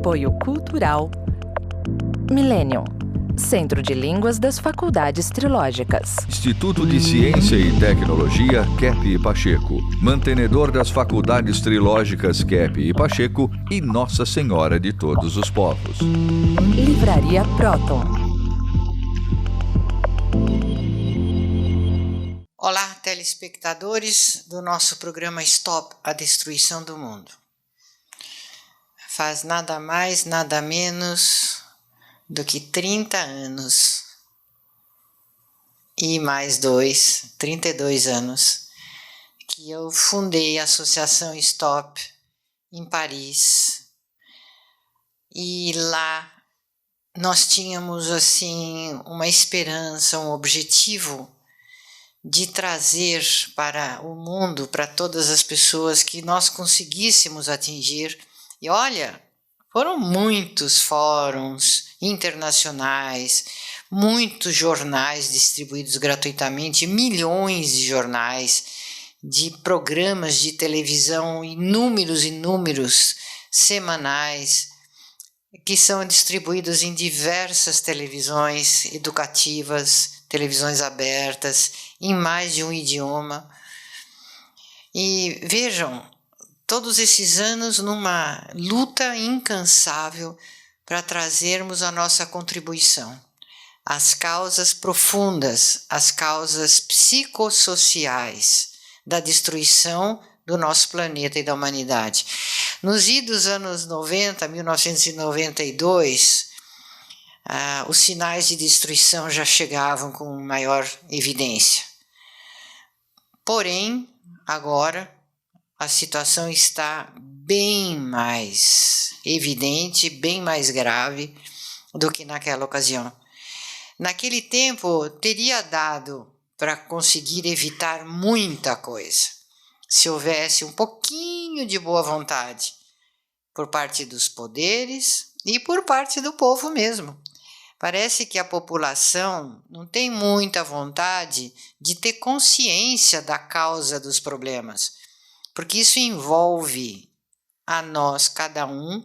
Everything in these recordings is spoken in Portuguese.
Apoio Cultural Millennium, Centro de Línguas das Faculdades Trilógicas. Instituto de Ciência e Tecnologia Kepp e Pacheco, mantenedor das Faculdades Trilógicas Kepp e Pacheco e Nossa Senhora de Todos os Povos. Livraria Próton. Olá, telespectadores do nosso programa Stop a Destruição do Mundo. Faz nada mais, nada menos do que 30 anos e mais 32 anos que eu fundei a Associação Stop em Paris. E lá nós tínhamos assim uma esperança, um objetivo de trazer para o mundo, para todas as pessoas que nós conseguíssemos atingir. E olha, foram muitos fóruns internacionais, muitos jornais distribuídos gratuitamente, milhões de jornais, de programas de televisão, inúmeros semanais, que são distribuídos em diversas televisões educativas, televisões abertas, em mais de um idioma. E vejam, todos esses anos numa luta incansável para trazermos a nossa contribuição, as causas profundas, as causas psicossociais da destruição do nosso planeta e da humanidade. Nos idos anos 90, 1992, os sinais de destruição já chegavam com maior evidência. Porém, agora, a situação está bem mais evidente, bem mais grave do que naquela ocasião. Naquele tempo, teria dado para conseguir evitar muita coisa, se houvesse um pouquinho de boa vontade por parte dos poderes e por parte do povo mesmo. Parece que a população não tem muita vontade de ter consciência da causa dos problemas, porque isso envolve a nós, cada um,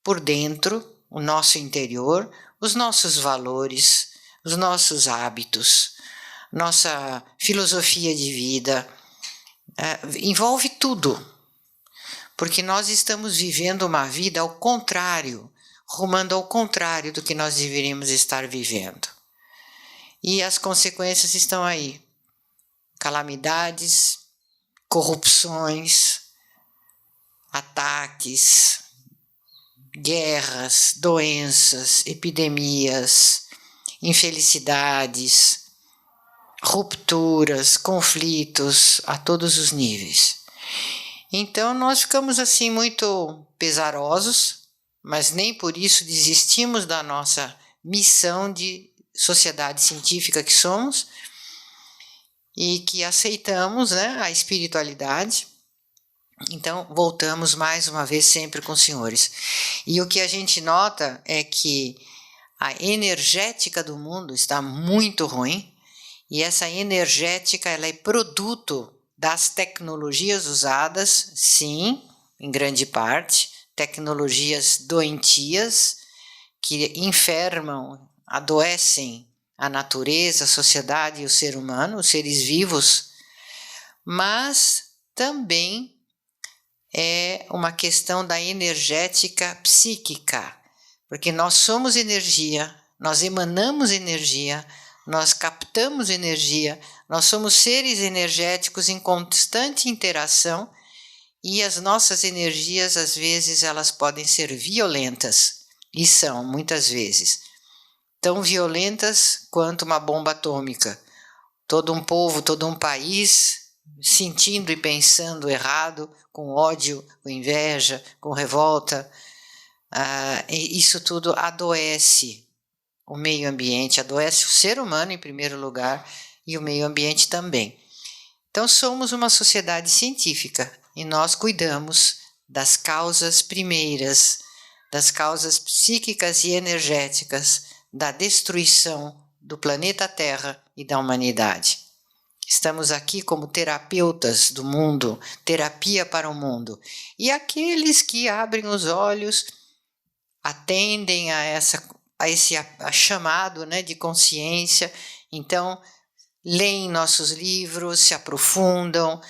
por dentro, o nosso interior, os nossos valores, os nossos hábitos, nossa filosofia de vida, envolve tudo, porque nós estamos vivendo uma vida ao contrário, rumando ao contrário do que nós deveríamos estar vivendo. E as consequências estão aí, calamidades, corrupções, ataques, guerras, doenças, epidemias, infelicidades, rupturas, conflitos a todos os níveis. Então nós ficamos assim muito pesarosos, mas nem por isso desistimos da nossa missão de sociedade científica que somos, e que aceitamos, né, a espiritualidade. Então, voltamos mais uma vez sempre com os senhores. E o que a gente nota é que a energética do mundo está muito ruim, e essa energética ela é produto das tecnologias usadas, sim, em grande parte, tecnologias doentias que enfermam, adoecem a natureza, a sociedade e o ser humano, os seres vivos, mas também é uma questão da energética psíquica, porque nós somos energia, nós emanamos energia, nós captamos energia, nós somos seres energéticos em constante interação, e as nossas energias, às vezes, elas podem ser violentas, e são, muitas vezes, tão violentas quanto uma bomba atômica. Todo um povo, todo um país sentindo e pensando errado, com ódio, com inveja, com revolta. Isso tudo adoece o meio ambiente, adoece o ser humano em primeiro lugar e o meio ambiente também. Então somos uma sociedade científica e nós cuidamos das causas primeiras, das causas psíquicas e energéticas da destruição do planeta Terra e da humanidade. Estamos aqui como terapeutas do mundo, terapia para o mundo. E aqueles que abrem os olhos atendem a esse chamado, né, de consciência. Então, leem nossos livros, se aprofundam,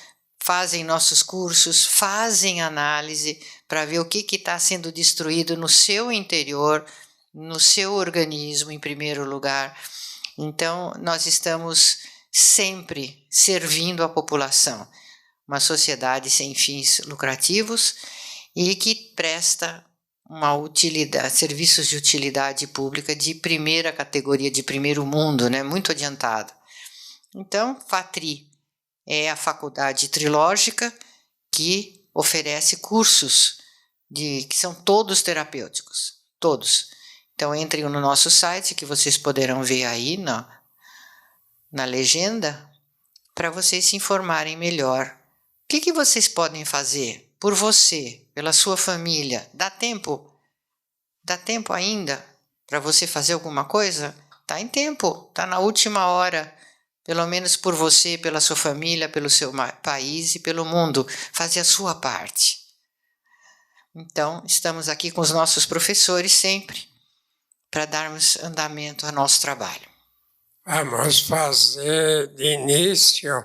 fazem nossos cursos, fazem análise para ver o que está sendo destruído no seu interior, no seu organismo, em primeiro lugar. Então, nós estamos sempre servindo a população, uma sociedade sem fins lucrativos e que presta uma utilidade, serviços de utilidade pública de primeira categoria, de primeiro mundo, né? Muito adiantado. Então, FATRI é a faculdade trilógica que oferece cursos que são todos terapêuticos, todos. Então, entrem no nosso site, que vocês poderão ver aí na legenda, para vocês se informarem melhor. O que vocês podem fazer por você, pela sua família? Dá tempo? Dá tempo ainda para você fazer alguma coisa? Está em tempo, está na última hora. Pelo menos por você, pela sua família, pelo seu país e pelo mundo. Fazer a sua parte. Então, estamos aqui com os nossos professores sempre para darmos andamento ao nosso trabalho. Vamos fazer de início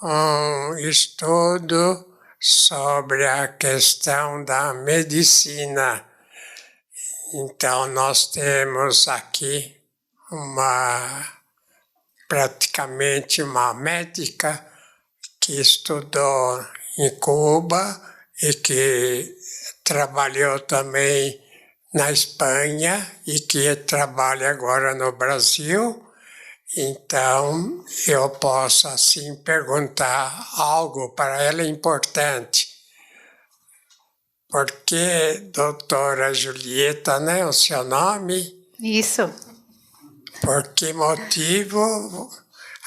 um estudo sobre a questão da medicina. Então, nós temos aqui praticamente uma médica que estudou em Cuba e que trabalhou também na Espanha e que trabalha agora no Brasil. Então, eu posso, assim, perguntar algo para ela importante. Por que, doutora Julieta, né, o seu nome? Isso. Por que motivo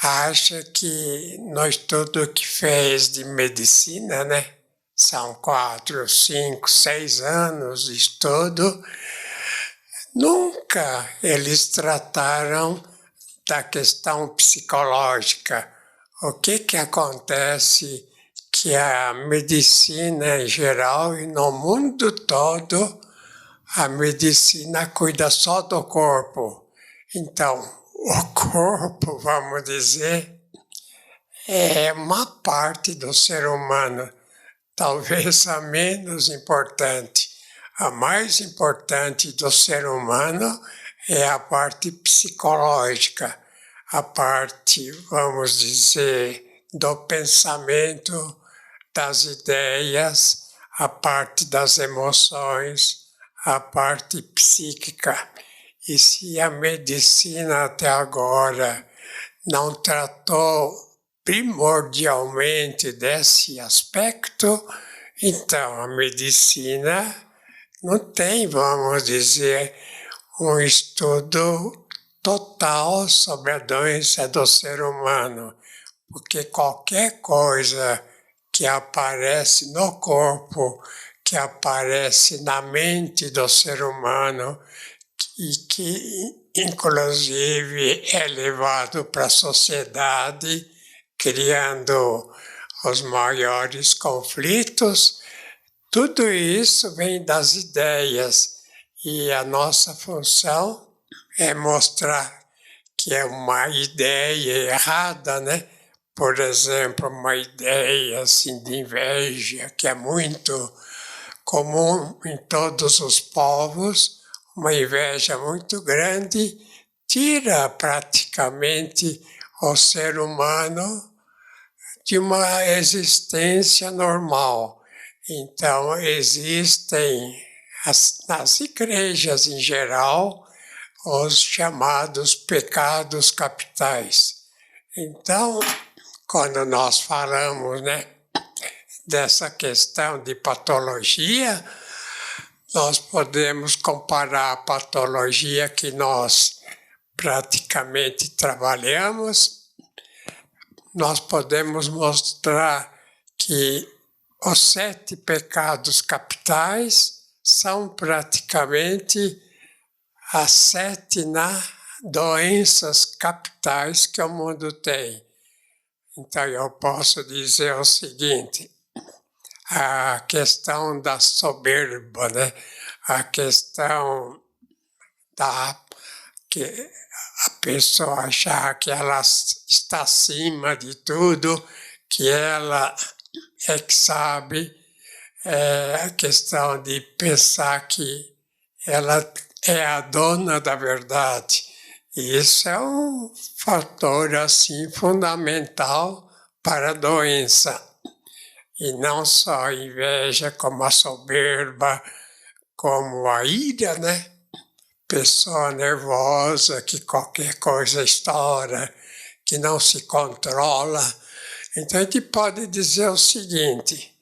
acha que no estudo que fez de medicina, né, são 4, 5, 6 anos de estudo, nunca eles trataram da questão psicológica? O que acontece que a medicina em geral e no mundo todo, a medicina cuida só do corpo. Então, o corpo, vamos dizer, é uma parte do ser humano, talvez a menos importante. A mais importante do ser humano é a parte psicológica, a parte, vamos dizer, do pensamento, das ideias, a parte das emoções, a parte psíquica. E se a medicina até agora não tratou primordialmente desse aspecto, então a medicina não tem, vamos dizer, um estudo total sobre a doença do ser humano, porque qualquer coisa que aparece no corpo, que aparece na mente do ser humano e que, inclusive, é levado para a sociedade, criando os maiores conflitos, tudo isso vem das ideias. E a nossa função é mostrar que é uma ideia errada, né? Por exemplo, uma ideia assim, de inveja, que é muito comum em todos os povos, uma inveja muito grande, tira praticamente o ser humano de uma existência normal. Então, existem nas igrejas em geral os chamados pecados capitais. Então, quando nós falamos, né, dessa questão de patologia, nós podemos comparar a patologia que nós praticamente trabalhamos, nós podemos mostrar que os 7 pecados capitais são praticamente as 7 doenças capitais que o mundo tem. Então, eu posso dizer o seguinte, a questão da soberba, né? a questão da que a pessoa achar que ela está acima de tudo, que ela é que sabe, a questão de pensar que ela é a dona da verdade. E isso é um fator assim fundamental para a doença. E não só a inveja, como a soberba, como a ira, né? Pessoa nervosa, que qualquer coisa estoura, que não se controla. Então a gente pode dizer o seguinte,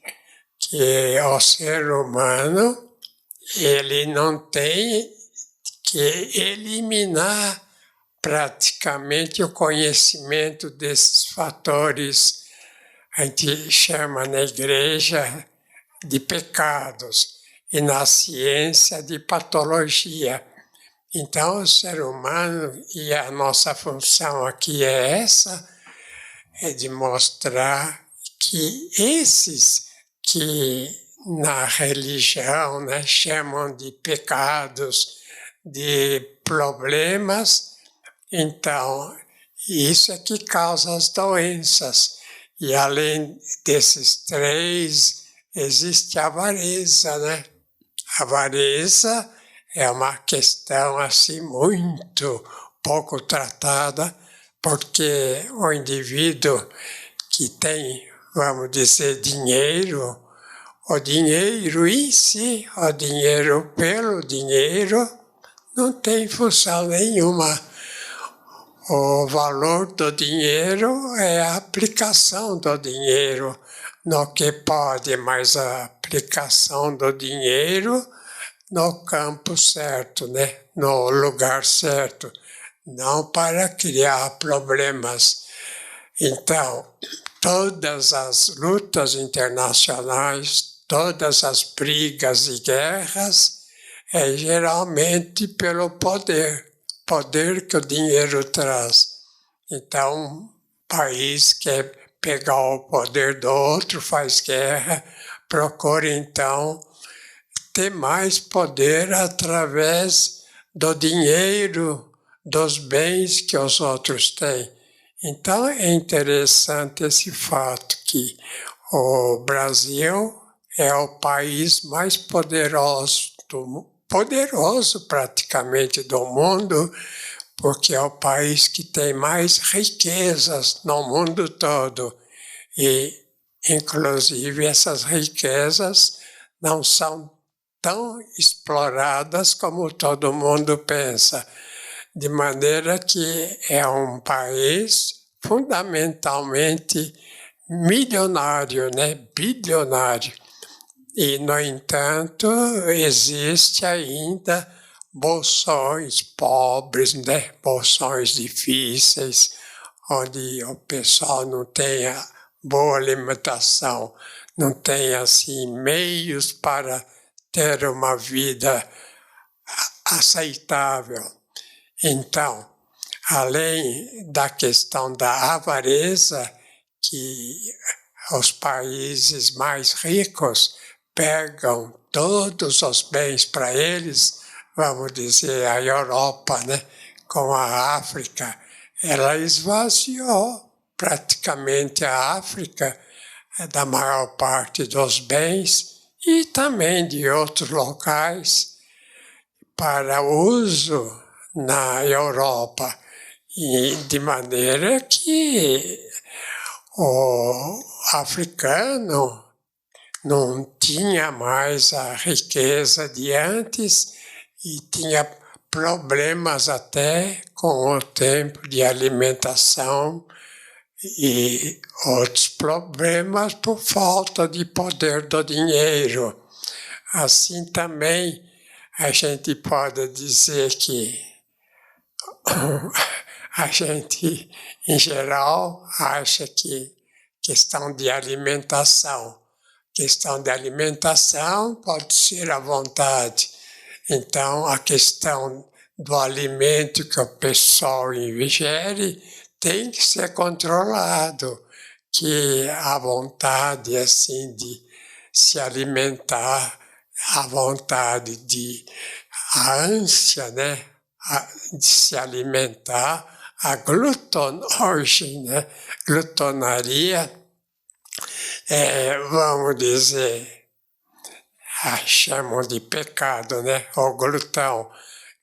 que o ser humano, ele não tem que eliminar praticamente o conhecimento desses fatores, a gente chama na igreja de pecados e na ciência de patologia. Então, o ser humano, e a nossa função aqui é essa, é de mostrar que esses que na religião, né, chamam de pecados, de problemas, então isso é que causa as doenças. E além desses três, existe a avareza, né? A avareza é uma questão assim muito pouco tratada, porque o indivíduo que tem, vamos dizer, dinheiro, o dinheiro em si, o dinheiro pelo dinheiro, não tem função nenhuma. O valor do dinheiro é a aplicação do dinheiro no que pode, mas a aplicação do dinheiro no campo certo, né? No lugar certo, não para criar problemas. Então, todas as lutas internacionais, todas as brigas e guerras, é geralmente pelo poder que o dinheiro traz. Então, um país quer pegar o poder do outro, faz guerra, procura então ter mais poder através do dinheiro, dos bens que os outros têm. Então é interessante esse fato que o Brasil é o país mais poderoso praticamente do mundo, porque é o país que tem mais riquezas no mundo todo. E, inclusive, essas riquezas não são tão exploradas como todo mundo pensa. De maneira que é um país fundamentalmente milionário, né? Bilionário. E, no entanto, existe ainda bolsões pobres, né? Bolsões difíceis, onde o pessoal não tem a boa alimentação, não tem assim, meios para ter uma vida aceitável. Então, além da questão da avareza, que os países mais ricos pegam todos os bens para eles, vamos dizer, a Europa, né, com a África, ela esvaziou praticamente a África da maior parte dos bens e também de outros locais para uso na Europa, e de maneira que o africano não tinha mais a riqueza de antes e tinha problemas até com o tempo de alimentação e outros problemas por falta de poder do dinheiro. Assim também a gente pode dizer que a gente, em geral, acha que questão de alimentação pode ser à vontade. Então, a questão do alimento que o pessoal ingere tem que ser controlado, que a vontade assim de se alimentar a vontade a ânsia, né, de se alimentar, a glutonagem, né, glutonaria, vamos dizer, chamam de pecado, né, ou glutão,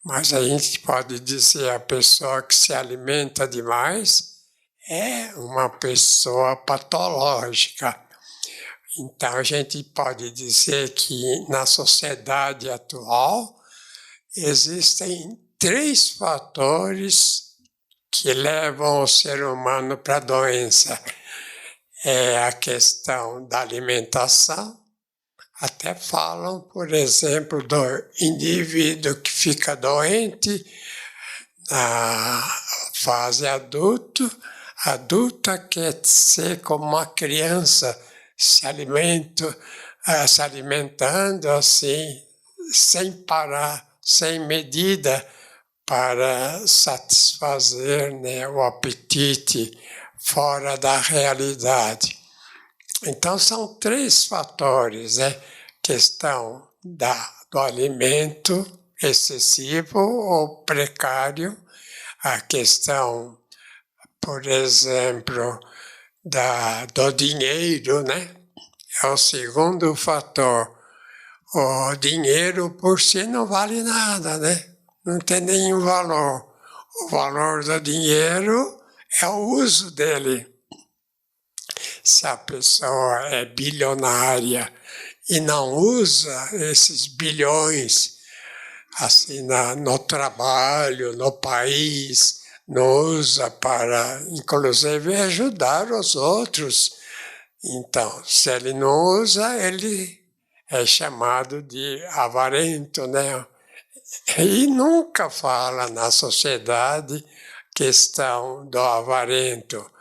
mas a gente pode dizer a pessoa que se alimenta demais é uma pessoa patológica. Então, a gente pode dizer que na sociedade atual existem 3 fatores que levam o ser humano para a doença. É a questão da alimentação, até falam, por exemplo, do indivíduo que fica doente na fase adulta quer ser como uma criança, se alimentando assim, sem parar, sem medida, para satisfazer, né, o apetite fora da realidade. Então, são 3 fatores, né? Questão do alimento excessivo ou precário, a questão, por exemplo, do dinheiro, né? É o segundo fator. O dinheiro por si não vale nada, né? Não tem nenhum valor. O valor do dinheiro é o uso dele. Se a pessoa é bilionária e não usa esses bilhões assim no trabalho, no país, não usa para, inclusive, ajudar os outros. Então, se ele não usa, ele é chamado de avarento, né? E nunca fala na sociedade questão do avarento.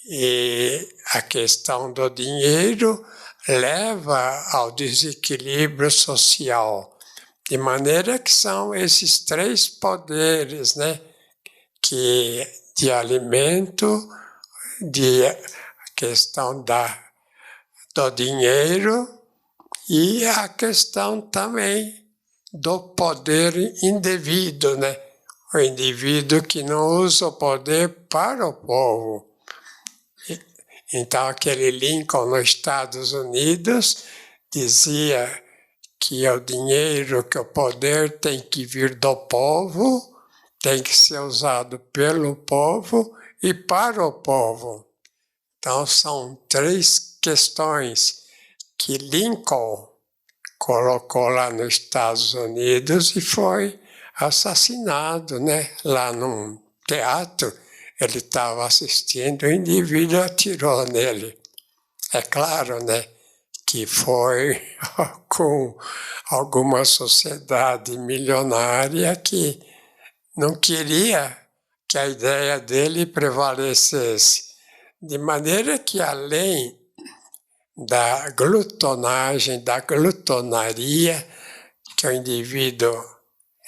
E a questão do dinheiro leva ao desequilíbrio social, de maneira que são esses 3 poderes, né, que de alimento, de questão do dinheiro e a questão também do poder indevido, né, o indivíduo que não usa o poder para o povo. Então, aquele Lincoln nos Estados Unidos dizia que o dinheiro, que o poder tem que vir do povo, tem que ser usado pelo povo e para o povo. Então, são 3 questões que Lincoln colocou lá nos Estados Unidos e foi assassinado, né? Lá num teatro. Ele estava assistindo, o indivíduo atirou nele. É claro, né, que foi com alguma sociedade milionária que não queria que a ideia dele prevalecesse. De maneira que, além da glutonagem, da glutonaria, que o indivíduo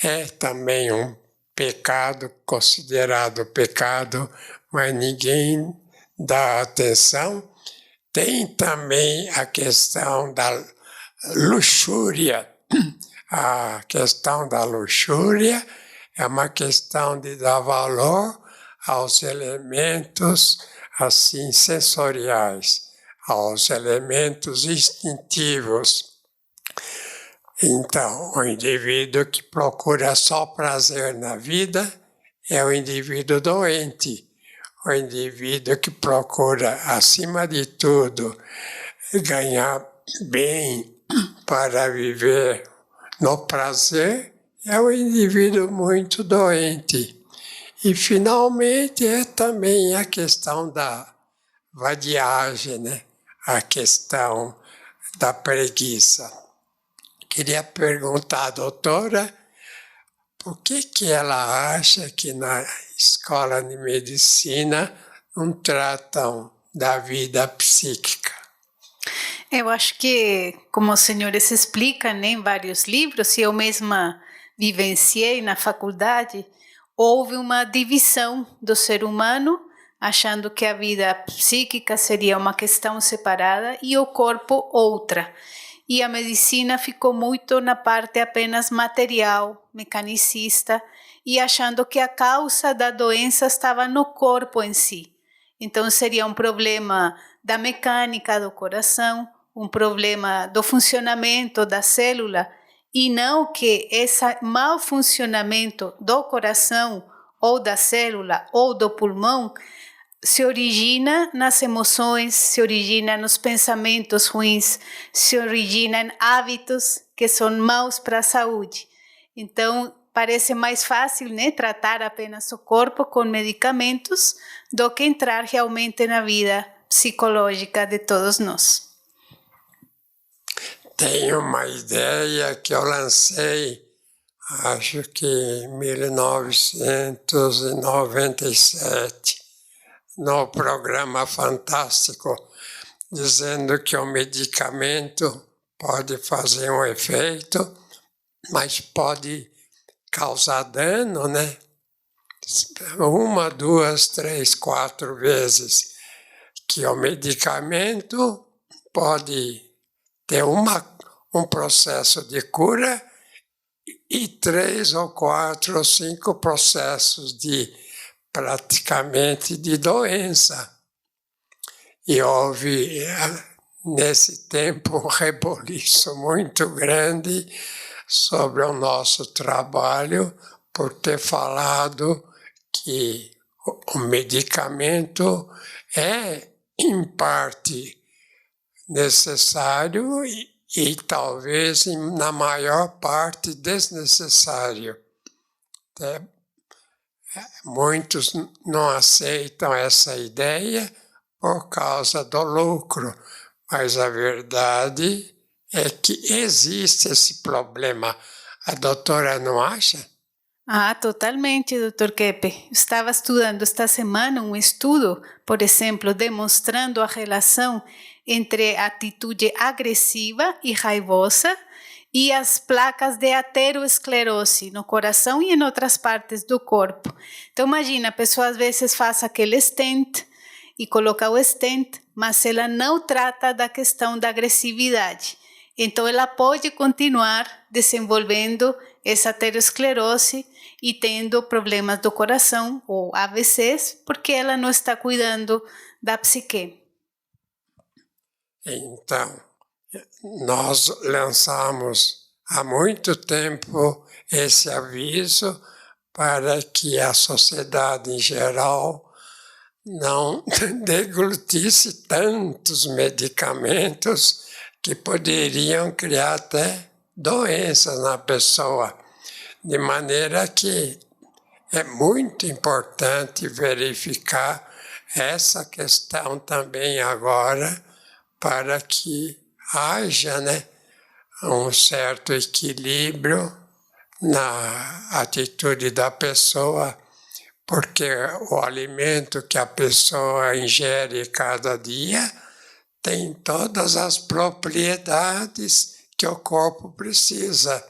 é também um pecado, considerado pecado, mas ninguém dá atenção. Tem também a questão da luxúria. A questão da luxúria é uma questão de dar valor aos elementos assim sensoriais, aos elementos instintivos. Então, o indivíduo que procura só prazer na vida é o indivíduo doente. O indivíduo que procura, acima de tudo, ganhar bem para viver no prazer é o indivíduo muito doente. E, finalmente, é também a questão da vadiagem, né? A questão da preguiça. Queria perguntar à doutora por que ela acha que na escola de medicina não tratam da vida psíquica. Eu acho que, como os senhores explicam, né, em vários livros, e eu mesma vivenciei na faculdade, houve uma divisão do ser humano, achando que a vida psíquica seria uma questão separada e o corpo outra. e a medicina ficou muito na parte apenas material, mecanicista, e achando que a causa da doença estava no corpo em si. Então seria um problema da mecânica do coração, um problema do funcionamento da célula, e não que esse mau funcionamento do coração ou da célula ou do pulmão se origina nas emoções, se origina nos pensamentos ruins, se origina em hábitos que são maus para a saúde. Então, parece mais fácil, né, tratar apenas o corpo com medicamentos do que entrar realmente na vida psicológica de todos nós. Tem uma ideia que eu lancei, acho que em 1997, no programa Fantástico, dizendo que o medicamento pode fazer um efeito, mas pode causar dano, né? 1, 2, 3, 4 vezes, que o medicamento pode ter um processo de cura e 3 ou 4 ou 5 processos de praticamente de doença. E houve nesse tempo um reboliço muito grande sobre o nosso trabalho por ter falado que o medicamento é, em parte, necessário e talvez, na maior parte, desnecessário. Muitos não aceitam essa ideia por causa do lucro, mas a verdade é que existe esse problema. A doutora não acha? Totalmente, Dr. Keppe. Estava estudando esta semana um estudo, por exemplo, demonstrando a relação entre a atitude agressiva e raivosa e as placas de aterosclerose no coração e em outras partes do corpo. Então, imagina, a pessoa às vezes faz aquele stent e coloca o stent, mas ela não trata da questão da agressividade. Então, ela pode continuar desenvolvendo essa aterosclerose e tendo problemas do coração ou AVCs, porque ela não está cuidando da psique. Então, nós lançamos há muito tempo esse aviso para que a sociedade em geral não deglutisse tantos medicamentos que poderiam criar até doenças na pessoa. De maneira que é muito importante verificar essa questão também agora, para que haja, né, um certo equilíbrio na atitude da pessoa, porque o alimento que a pessoa ingere cada dia tem todas as propriedades que o corpo precisa.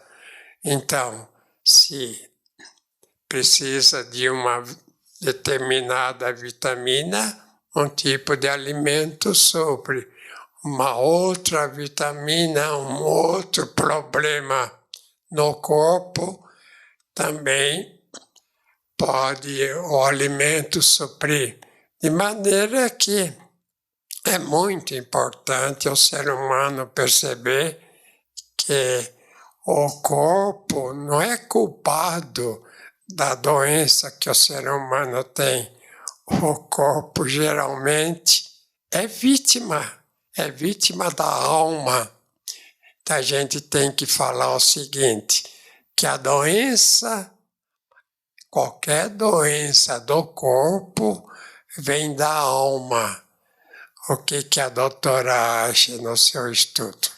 Então, se precisa de uma determinada vitamina, um tipo de alimento supre. Uma outra vitamina, um outro problema no corpo, também pode o alimento suprir. De maneira que é muito importante o ser humano perceber que o corpo não é culpado da doença que o ser humano tem. O corpo geralmente é vítima da alma. Então a gente tem que falar o seguinte, que a doença, qualquer doença do corpo, vem da alma. O que a doutora acha no seu estudo?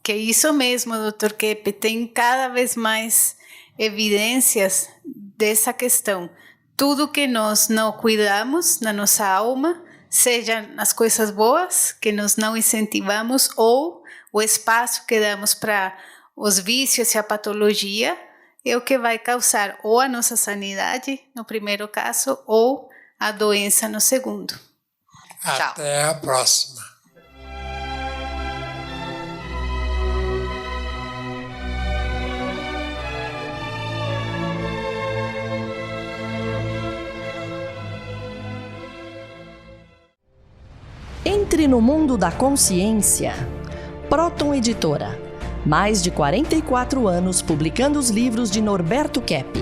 Que isso mesmo, Dr. Keppe, tem cada vez mais evidências dessa questão. Tudo que nós não cuidamos na nossa alma, seja as coisas boas que nós não incentivamos ou o espaço que damos para os vícios e a patologia, é o que vai causar ou a nossa sanidade, no primeiro caso, ou a doença no segundo. Até a próxima. Entre no mundo da consciência. Próton Editora. Mais de 44 anos publicando os livros de Norberto Kepp,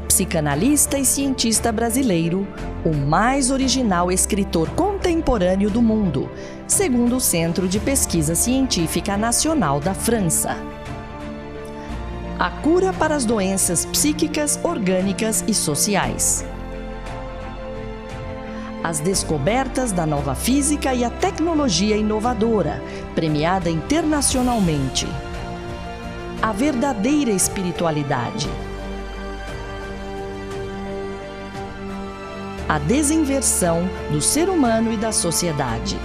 psicanalista e cientista brasileiro, o mais original escritor contemporâneo do mundo, segundo o Centro de Pesquisa Científica Nacional da França. A cura para as doenças psíquicas, orgânicas e sociais. As descobertas da nova física e a tecnologia inovadora, premiada internacionalmente. A verdadeira espiritualidade. A desinversão do ser humano e da sociedade.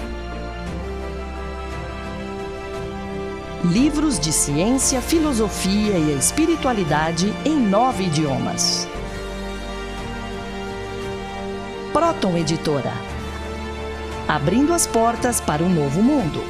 Livros de ciência, filosofia e espiritualidade em 9 idiomas. Próton Editora. Abrindo as portas para um novo mundo.